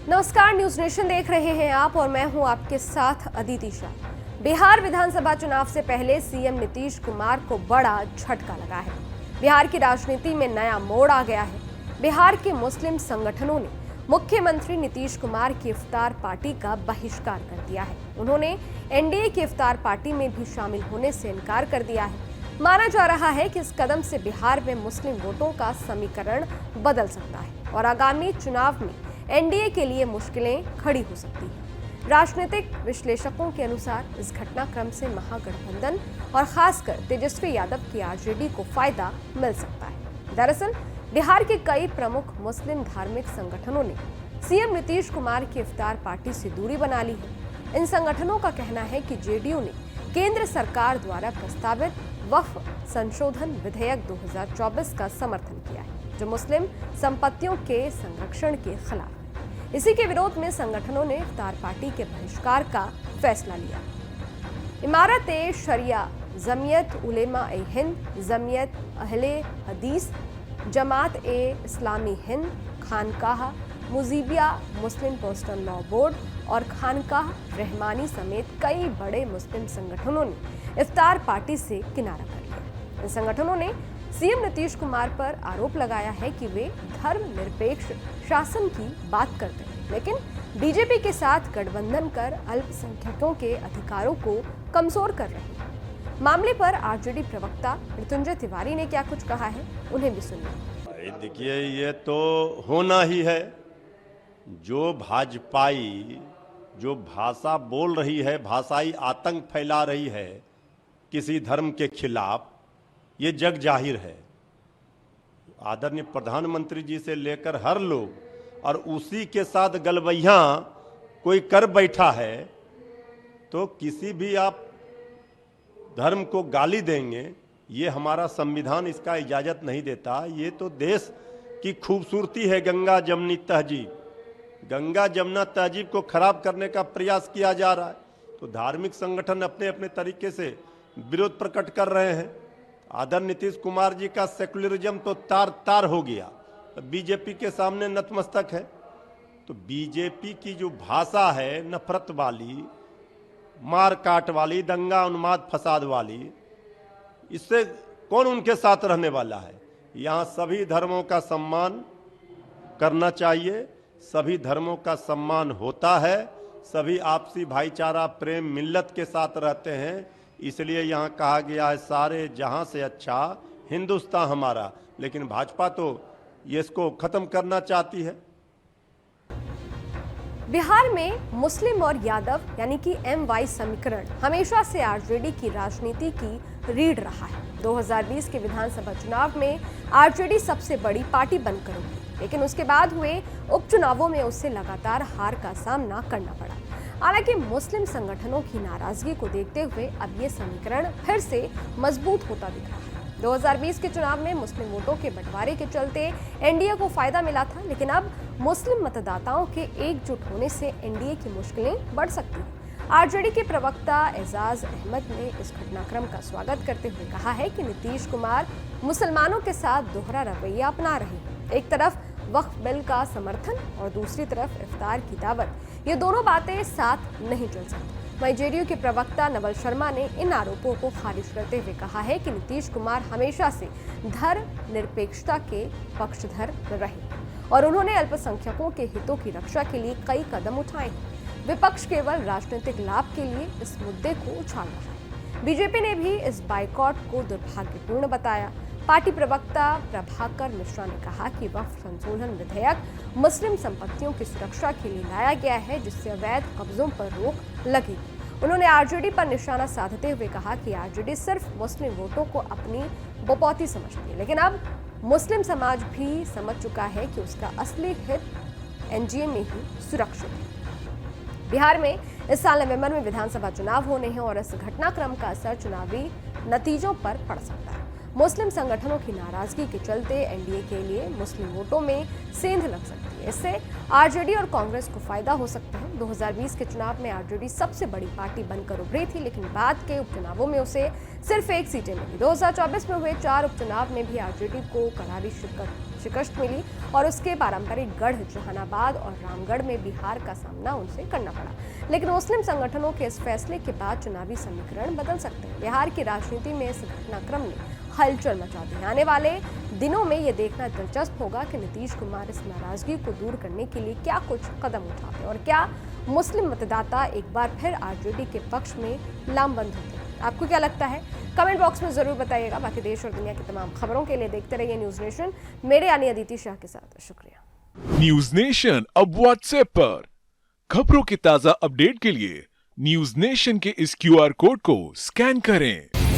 नमस्कार, news nation देख रहे हैं आप और मैं हूं आपके साथ अदिति शाह। बिहार विधानसभा चुनाव से पहले सीएम नीतीश कुमार को बड़ा झटका लगा है। बिहार की राजनीति में नया मोड़ आ गया है। बिहार के मुस्लिम संगठनों ने मुख्यमंत्री नीतीश कुमार की इफ्तार पार्टी का बहिष्कार कर दिया है। उन्होंने एनडीए की इफ्तार पार्टी में भी शामिल होने से इनकार कर दिया है। माना जा रहा है कि इस कदम से बिहार में मुस्लिम वोटों का समीकरण बदल सकता है और आगामी चुनाव में एनडीए के लिए मुश्किलें खड़ी हो सकती हैं। राजनीतिक विश्लेषकों के अनुसार इस घटनाक्रम से महागठबंधन और खासकर तेजस्वी यादव की आरजेडी को फायदा मिल सकता है। दरअसल बिहार के कई प्रमुख मुस्लिम धार्मिक संगठनों ने सीएम नीतीश कुमार की इफ्तार पार्टी से दूरी बना ली है। इन संगठनों का कहना है कि जेडीयू ने केंद्र सरकार द्वारा प्रस्तावित वक्फ संशोधन विधेयक 2024 का समर्थन किया है, जो मुस्लिम संपत्तियों के संरक्षण के खिलाफ है। इसी के विरोध में संगठनों ने इफ्तार पार्टी के बहिष्कार का फैसला लिया। इमारत ए शरिया, जमियत उलेमा ए हिंद, जमियत अहले हदीस, जमात ए इस्लामी हिंद, खानकाह मुजीबिया, मुस्लिम पर्सनल लॉ बोर्ड और खानकाह रहमानी समेत कई बड़े मुस्लिम संगठनों ने इफ्तार पार्टी से किनारा कर लिया। इन संगठनों ने सीएम नीतीश कुमार पर आरोप लगाया है कि वे धर्मनिरपेक्ष शासन की बात करते हैं, लेकिन बीजेपी के साथ गठबंधन कर अल्पसंख्यकों के अधिकारों को कमजोर कर रहे हैं। मामले पर आरजेडी प्रवक्ता मृत्युंजय तिवारी ने क्या कुछ कहा है, उन्हें भी सुनिए। देखिए, ये तो होना ही है। जो भाजपाई जो भाषा बोल रही है, भाषाई आतंक फैला रही है किसी धर्म के खिलाफ, ये जग जाहिर है। आदरणीय प्रधानमंत्री जी से लेकर हर लोग और उसी के साथ गलबैया कोई कर बैठा है, तो किसी भी आप धर्म को गाली देंगे, ये हमारा संविधान इसका इजाजत नहीं देता। ये तो देश की खूबसूरती है। गंगा जमनी तहजीब, गंगा जमुना तहजीब को खराब करने का प्रयास किया जा रहा है। तो धार्मिक संगठन अपने अपने तरीके से विरोध प्रकट कर रहे हैं। आदरणीय नीतीश कुमार जी का सेकुलरिज्म तो तार तार हो गया, बीजेपी के सामने नतमस्तक है। तो बीजेपी की जो भाषा है नफरत वाली, मार काट वाली, दंगा उन्माद फसाद वाली, इससे कौन उनके साथ रहने वाला है। यहाँ सभी धर्मों का सम्मान करना चाहिए, सभी धर्मों का सम्मान होता है, सभी आपसी भाईचारा प्रेम मिल्लत के साथ रहते हैं। इसलिए यहाँ कहा गया है सारे जहां से अच्छा हिंदुस्तान हमारा। लेकिन भाजपा तो ये इसको खत्म करना चाहती है। बिहार में मुस्लिम और यादव यानी कि एमवाई समीकरण हमेशा से आरजेडी की राजनीति की रीढ़ रहा है। 2020 के विधानसभा चुनाव में आरजेडी सबसे बड़ी पार्टी बनकर उभरी, लेकिन उसके बाद हुए उपचुनावों में उसे लगातार हार का सामना करना पड़ा। हालांकि मुस्लिम संगठनों की नाराजगी को देखते हुए अब ये समीकरण फिर से मजबूत होता दिख रहा है। 2020 के चुनाव में मुस्लिम वोटों के बंटवारे के चलते एनडीए को फायदा मिला था, लेकिन अब मुस्लिम मतदाताओं के एकजुट होने से एनडीए की मुश्किलें बढ़ सकती हैं। आरजेडी के प्रवक्ता एजाज अहमद ने इस घटनाक्रम का स्वागत करते हुए कहा है कि नीतीश कुमार मुसलमानों के साथ दोहरा रवैया अपना रहे हैं। एक तरफ वक्फ बिल का समर्थन और दूसरी तरफ इफ्तार की दावत, ये दोनों बातें साथ नहीं चल सकती। वहीं जेडीयू के प्रवक्ता नवल शर्मा ने इन आरोपों को खारिज करते हुए कहा है कि नीतीश कुमार हमेशा से धर्मनिरपेक्षता के पक्षधर रहे और उन्होंने अल्पसंख्यकों के हितों की रक्षा के लिए कई कदम उठाए हैं। विपक्ष केवल राजनीतिक लाभ के लिए इस मुद्दे को उछाल रहा है। बीजेपी ने भी इस बाइकॉट को दुर्भाग्यपूर्ण बताया। पार्टी प्रवक्ता प्रभाकर मिश्रा ने कहा कि वक्फ संशोधन विधेयक मुस्लिम संपत्तियों की सुरक्षा के लिए लाया गया है, जिससे अवैध कब्जों पर रोक लगेगी। उन्होंने आरजेडी पर निशाना साधते हुए कहा कि आरजेडी सिर्फ मुस्लिम वोटों को अपनी बपौती समझती है, लेकिन अब मुस्लिम समाज भी समझ चुका है कि उसका असली हित एनडीए में ही सुरक्षित है। बिहार में इस साल नवंबर में विधानसभा चुनाव होने हैं और इस घटनाक्रम का असर चुनावी नतीजों पर पड़ सकता है। मुस्लिम संगठनों की नाराजगी के चलते एनडीए के लिए मुस्लिम वोटों में सेंध लग सकती है। इससे आरजेडी और कांग्रेस को फायदा हो सकता है। 2020 के चुनाव में आरजेडी सबसे बड़ी पार्टी बनकर उभरी थी, लेकिन बाद के उपचुनावों में उसे सिर्फ 1 सीटें मिली। 2024 में हुए 4 उपचुनाव में भी आरजेडी को करारी शिकस्त शिकस्त मिली और उसके पारंपरिक गढ़ जहानाबाद और रामगढ़ में बिहार का सामना उनसे करना पड़ा। लेकिन मुस्लिम संगठनों के इस फैसले के बाद चुनावी समीकरण बदल सकते हैं। बिहार की राजनीति में इस घटनाक्रम ने हलचल मचा दी। आने वाले दिनों में ये देखना दिलचस्प होगा कि नीतीश कुमार इस नाराजगी को दूर करने के लिए क्या कुछ कदम उठाते हैं और क्या मुस्लिम मतदाता एक बार फिर आरजेडी के पक्ष में लामबंद होते हैं। आपको क्या लगता है, कमेंट बॉक्स में जरूर बताइएगा। बाकी देश और दुनिया की तमाम खबरों के लिए देखते रहिए न्यूज नेशन, मेरे यानी अदिति शाह के साथ। शुक्रिया। न्यूज नेशन अब व्हाट्सएप पर खबरों के ताजा अपडेट के लिए न्यूज नेशन के इस QR कोड को स्कैन करें।